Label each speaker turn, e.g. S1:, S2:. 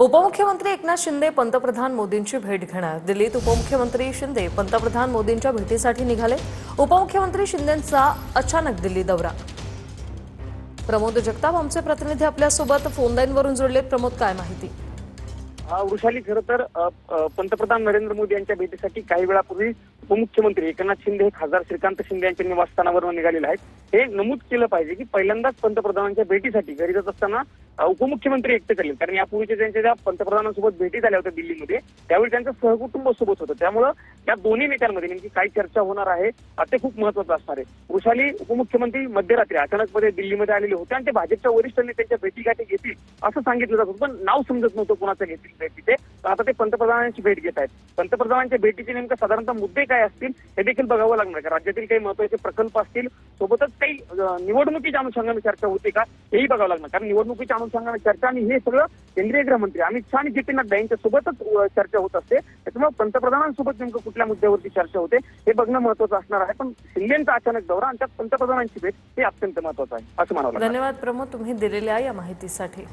S1: उपमुख्यमंत्री एकनाथ शिंदे पंतप्रधान मोदींची भेट घेणार। दिल्लीत उपमुख्यमंत्री शिंदे पंतप्रधान मोदींच्या भेटीसाठी निघाले। उपमुख्यमंत्री शिंदेंचा अचानक दिल्ली दौरा। प्रमोद जगताप आमचे प्रतिनिधी आपल्यासोबत फोन लाईनवरून जोडलेत। प्रमोद, काय माहिती?
S2: वृषाली, खरं तर पंतप्रधान नरेंद्र मोदी यांच्या भेटीसाठी काही वेळापूर्वी उपमुख्यमंत्री एकनाथ शिंदे हे खासदार श्रीकांत शिंदे यांच्या निवासस्थानावर निघालेले आहेत। हे नमूद केलं पाहिजे की पहिल्यांदाच पंतप्रधानांच्या भेटीसाठी घरी जात असताना उपमुख्यमंत्री एकटे चालले, कारण यापूर्वीचे त्यांच्या ज्या पंतप्रधानांसोबत भेटी झाल्या होत्या दिल्लीमध्ये त्यावेळी त्यांचं सहकुटुंब सोबत होतं। त्यामुळं या दोन्ही नेत्यांमध्ये नेमकी काय चर्चा होणार आहे ते खूप महत्वाचं असणार आहे। वृषाली, उपमुख्यमंत्री मध्यरात्री अचानकपणे दिल्लीमध्ये आलेले होते आणि ते भाजपच्या वरिष्ठांनी त्यांच्या भेटीगाठी घेतील असं सांगितलं जात होतं, पण नाव समजत नव्हतं कोणाचं घेतील भेटीचे। आता ते पंतप्रधानांची भेट घेत आहेत। पंतप्रधानांच्या भेटीचे नेमकं साधारणतः मुद्दे काय असतील हे देखील बघावं लागणार का, राज्यातील काही महत्वाचे प्रकल्प असतील, सोबतच काही निवडणुकीच्या अनुषंगाने चर्चा होते का हेही बघावं लागणार, कारण निवडणुकीच्या अनुषंगाने चर्चा आणि हे सगळं केंद्रीय गृहमंत्री अमित शहा आणि जे पी नड्डा यांच्या सोबतच चर्चा होत असते। त्याच्यामुळे पंतप्रधानांसोबत नेमकं कुठल्या मुद्द्यावरती चर्चा होते हे बघणं महत्वाचं असणार आहे। पण शिंदेचा अचानक दौरा आणि त्यात पंतप्रधानांची भेट हे अत्यंत महत्वाचं आहे असं म्हणावं लागेल।
S1: धन्यवाद प्रमोद, तुम्ही दिलेल्या या माहितीसाठी।